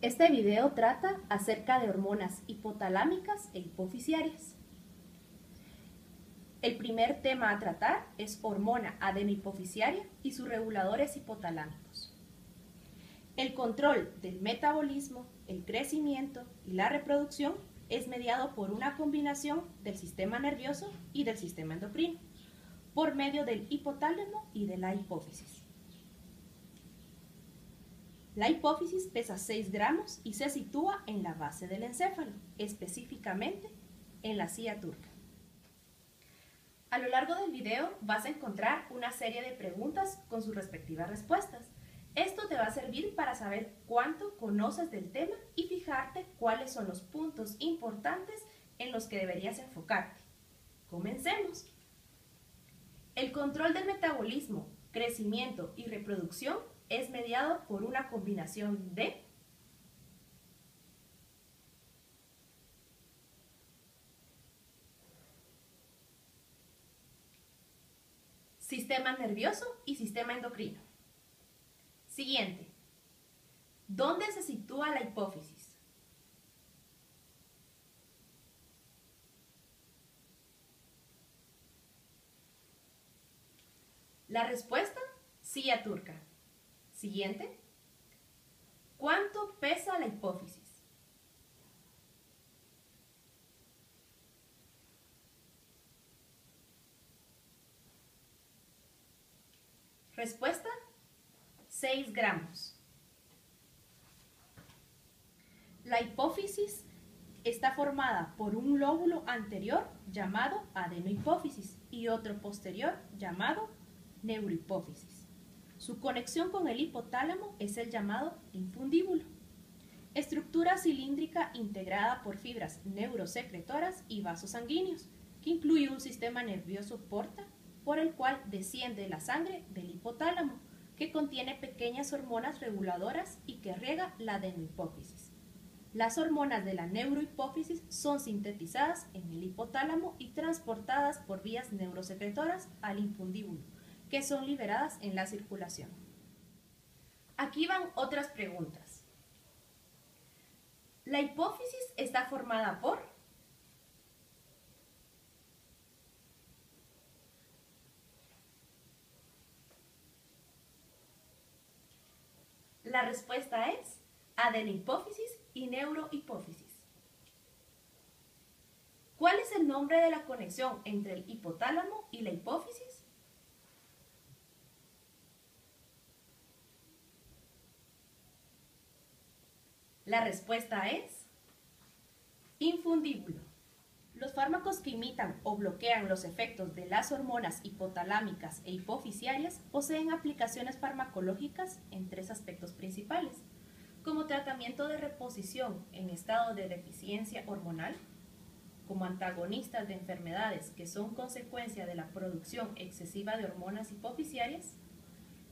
Este video trata acerca de hormonas hipotalámicas e hipofisiarias. El primer tema a tratar es hormona adenohipofisiaria y sus reguladores hipotalámicos. El control del metabolismo, el crecimiento y la reproducción es mediado por una combinación del sistema nervioso y del sistema endocrino, por medio del hipotálamo y de la hipófisis. La hipófisis pesa 6 gramos y se sitúa en la base del encéfalo, específicamente en la silla turca. A lo largo del video vas a encontrar una serie de preguntas con sus respectivas respuestas. Esto te va a servir para saber cuánto conoces del tema y fijarte cuáles son los puntos importantes en los que deberías enfocarte. Comencemos. El control del metabolismo, crecimiento y reproducción es mediado por una combinación de sistema nervioso y sistema endocrino. Siguiente. ¿Dónde se sitúa la hipófisis? La respuesta, silla turca. Siguiente. ¿Cuánto pesa la hipófisis? Respuesta, 6 gramos. La hipófisis está formada por un lóbulo anterior llamado adenohipófisis y otro posterior llamado neurohipófisis. Su conexión con el hipotálamo es el llamado infundíbulo. Estructura cilíndrica integrada por fibras neurosecretoras y vasos sanguíneos, que incluye un sistema nervioso porta por el cual desciende la sangre del hipotálamo, que contiene pequeñas hormonas reguladoras y que riega la adenohipófisis. Las hormonas de la neurohipófisis son sintetizadas en el hipotálamo y transportadas por vías neurosecretoras al infundíbulo, que son liberadas en la circulación. Aquí van otras preguntas. La hipófisis está formada por La respuesta es adenohipófisis y neurohipófisis. ¿Cuál es el nombre de la conexión entre el hipotálamo y la hipófisis? La respuesta es infundíbulo. Los fármacos que imitan o bloquean los efectos de las hormonas hipotalámicas e hipofisiarias poseen aplicaciones farmacológicas en 3 aspectos principales, como tratamiento de reposición en estado de deficiencia hormonal, como antagonistas de enfermedades que son consecuencia de la producción excesiva de hormonas hipofisiarias,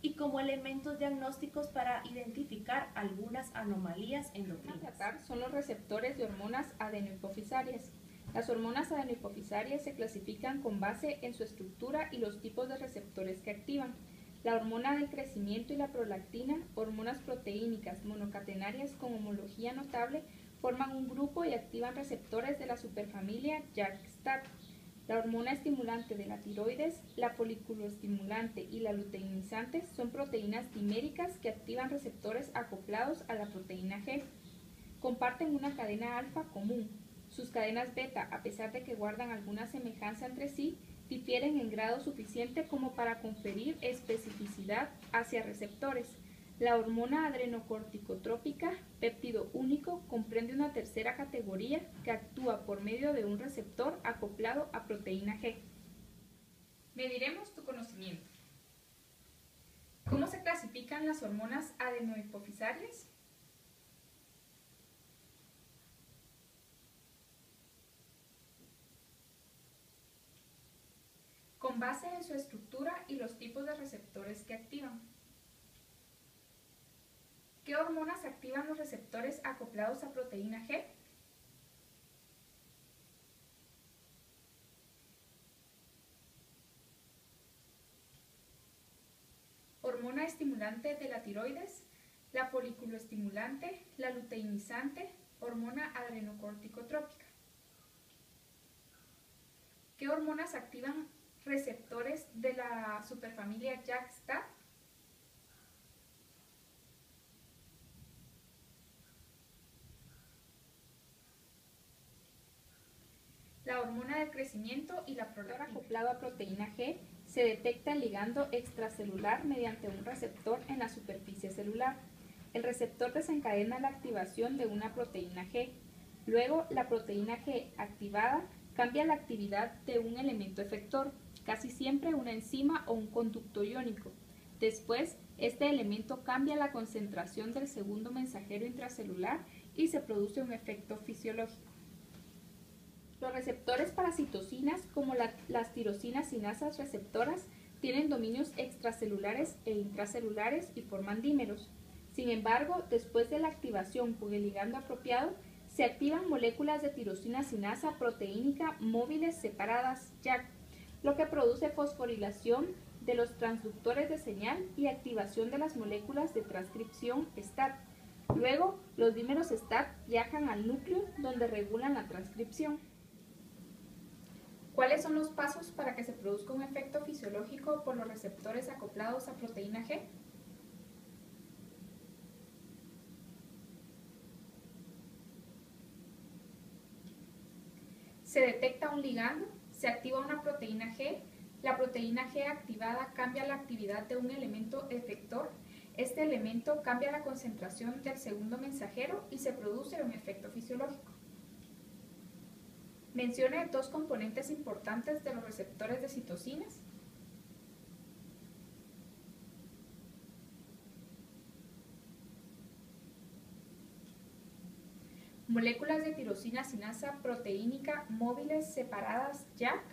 y como elementos diagnósticos para identificar algunas anomalías endocrinas. A tratar son los receptores de hormonas adenohipofisarias. Las hormonas adenohipofisarias se clasifican con base en su estructura y los tipos de receptores que activan. La hormona del crecimiento y la prolactina, hormonas proteínicas monocatenarias con homología notable, forman un grupo y activan receptores de la superfamilia JAK-STAT. La hormona estimulante de la tiroides, la foliculoestimulante y la luteinizante son proteínas diméricas que activan receptores acoplados a la proteína G. Comparten una cadena alfa común. Sus cadenas beta, a pesar de que guardan alguna semejanza entre sí, difieren en grado suficiente como para conferir especificidad hacia receptores. La hormona adrenocorticotrópica, péptido único, comprende una tercera categoría que actúa por medio de un receptor acoplado a proteína G. Mediremos tu conocimiento. ¿Cómo se clasifican las hormonas adenohipofisarias? Con base en su estructura y los tipos de receptores que activan. ¿Qué hormonas activan los receptores acoplados a proteína G? Hormona estimulante de la tiroides. la foliculoestimulante, la luteinizante, hormona adrenocorticotrópica. ¿Qué hormonas activan receptores de la superfamilia JAK-STAT? La hormona del crecimiento y la prolactina. Acoplado a proteína G, se detecta el ligando extracelular mediante un receptor en la superficie celular. El receptor desencadena la activación de una proteína G. Luego, la proteína G activada cambia la actividad de un elemento efector, casi siempre una enzima o un conducto iónico. Después, este elemento cambia la concentración del segundo mensajero intracelular y se produce un efecto fisiológico. Los receptores para citocinas, como las tirosinas sinasas receptoras, tienen dominios extracelulares e intracelulares y forman dímeros. Sin embargo, después de la activación con el ligando apropiado, se activan moléculas de tirosina sinasa proteínica móviles separadas, JAK, lo que produce fosforilación de los transductores de señal y activación de las moléculas de transcripción STAT. Luego, los dímeros STAT viajan al núcleo donde regulan la transcripción. ¿Cuáles son los pasos para que se produzca un efecto fisiológico por los receptores acoplados a proteína G? Se detecta un ligando, se activa una proteína G, la proteína G activada cambia la actividad de un elemento efector, este elemento cambia la concentración del segundo mensajero y se produce un efecto fisiológico. Mencione dos componentes importantes de los receptores de citocinas. Moléculas de tirosina sinasa proteínica móviles separadas JAK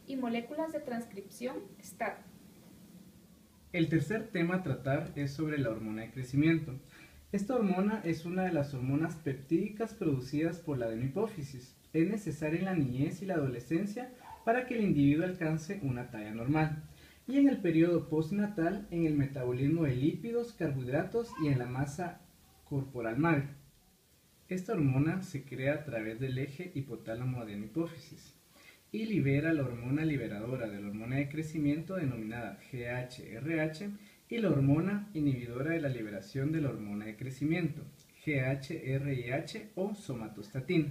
y moléculas de transcripción STAT. El tercer tema a tratar es sobre la hormona de crecimiento. Esta hormona es una de las hormonas peptídicas producidas por la adenohipófisis. Es necesaria en la niñez y la adolescencia para que el individuo alcance una talla normal, y en el periodo postnatal en el metabolismo de lípidos, carbohidratos y en la masa corporal magra. Esta hormona se crea a través del eje hipotálamo-adenohipófisis y libera la hormona liberadora de la hormona de crecimiento denominada GHRH y la hormona inhibidora de la liberación de la hormona de crecimiento, GHRIH o somatostatina.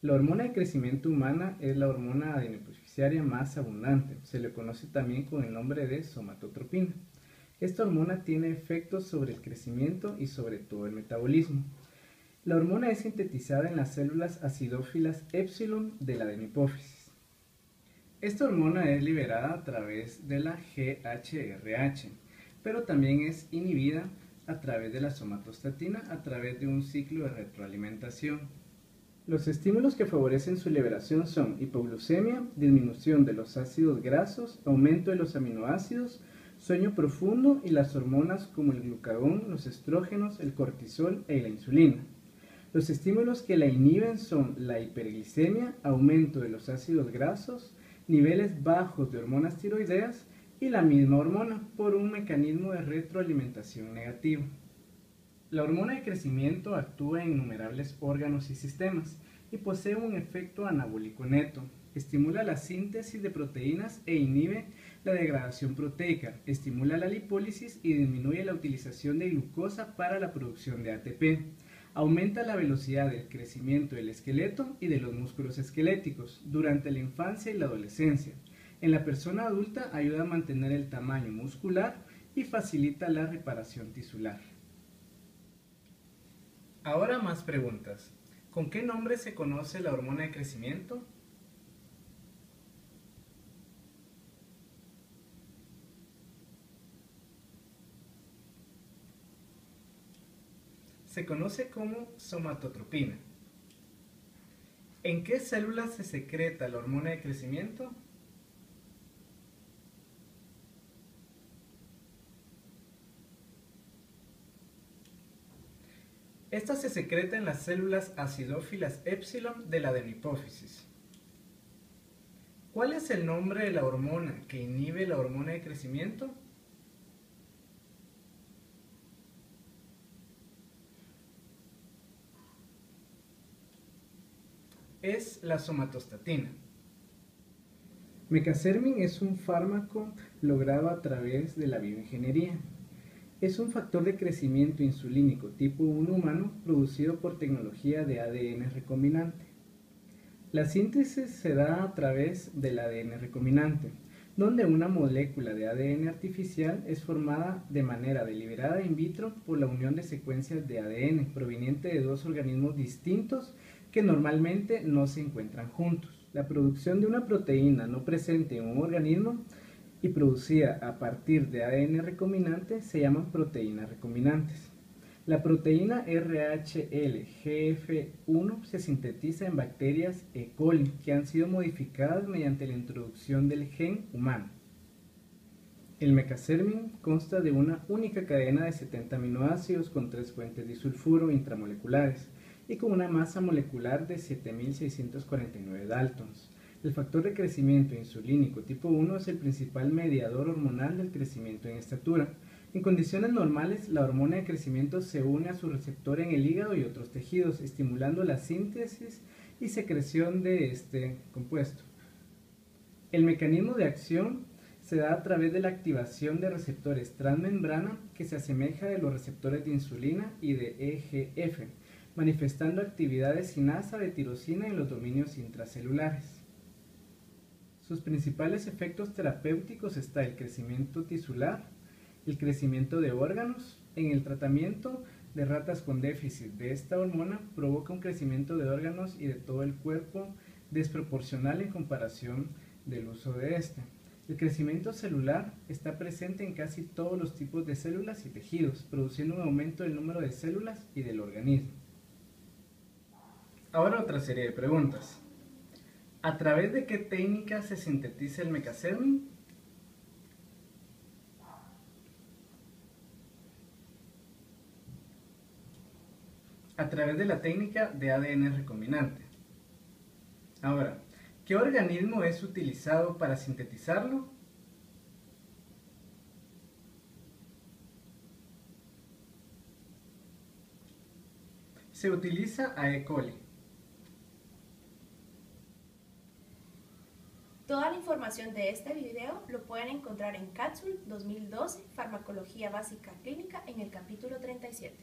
La hormona de crecimiento humana es la hormona adenohipoficiaria más abundante, se le conoce también con el nombre de somatotropina. Esta hormona tiene efectos sobre el crecimiento y sobre todo el metabolismo. La hormona es sintetizada en las células acidófilas épsilon de la adenohipófisis. Esta hormona es liberada a través de la GHRH, pero también es inhibida a través de la somatostatina a través de un ciclo de retroalimentación. Los estímulos que favorecen su liberación son hipoglucemia, disminución de los ácidos grasos, aumento de los aminoácidos, sueño profundo y las hormonas como el glucagón, los estrógenos, el cortisol y la insulina. Los estímulos que la inhiben son la hiperglicemia, aumento de los ácidos grasos, niveles bajos de hormonas tiroideas y la misma hormona por un mecanismo de retroalimentación negativo. La hormona de crecimiento actúa en innumerables órganos y sistemas y posee un efecto anabólico neto. Estimula la síntesis de proteínas e inhibe la degradación proteica, estimula la lipólisis y disminuye la utilización de glucosa para la producción de ATP. Aumenta la velocidad del crecimiento del esqueleto y de los músculos esqueléticos durante la infancia y la adolescencia. En la persona adulta ayuda a mantener el tamaño muscular y facilita la reparación tisular. Ahora más preguntas. ¿Con qué nombre se conoce la hormona de crecimiento? Se conoce como somatotropina. ¿En qué células se secreta la hormona de crecimiento? Esta se secreta en las células acidófilas épsilon de la adenohipófisis. ¿Cuál es el nombre de la hormona que inhibe la hormona de crecimiento? es la somatostatina. Mecasermin es un fármaco logrado a través de la bioingeniería. Es un factor de crecimiento insulínico tipo 1 humano producido por tecnología de ADN recombinante. La síntesis se da a través del ADN recombinante, donde una molécula de ADN artificial es formada de manera deliberada in vitro por la unión de secuencias de ADN proveniente de dos organismos distintos que normalmente no se encuentran juntos. La producción de una proteína no presente en un organismo y producida a partir de ADN recombinante se llaman proteínas recombinantes. La proteína RHLGF1 se sintetiza en bacterias E. coli que han sido modificadas mediante la introducción del gen humano. El mecasermin consta de una única cadena de 70 aminoácidos con 3 fuentes disulfuro intramoleculares y con una masa molecular de 7649 daltons. El factor de crecimiento insulínico tipo 1 es el principal mediador hormonal del crecimiento en estatura. En condiciones normales, la hormona de crecimiento se une a su receptor en el hígado y otros tejidos, estimulando la síntesis y secreción de este compuesto. El mecanismo de acción se da a través de la activación de receptores transmembrana que se asemeja de los receptores de insulina y de EGF, manifestando actividad de sinasa de tirosina en los dominios intracelulares. Sus principales efectos terapéuticos está el crecimiento tisular, el crecimiento de órganos. En el tratamiento de ratas con déficit de esta hormona provoca un crecimiento de órganos y de todo el cuerpo desproporcional en comparación del uso de este. El crecimiento celular está presente en casi todos los tipos de células y tejidos, produciendo un aumento del número de células y del organismo. Ahora otra serie de preguntas. ¿A través de qué técnica se sintetiza el mecasermin? A través de la técnica de ADN recombinante. Ahora, ¿qué organismo es utilizado para sintetizarlo? Se utiliza a E. coli. Toda la información de este video lo pueden encontrar en Capsule 2012, Farmacología Básica Clínica, en el capítulo 37.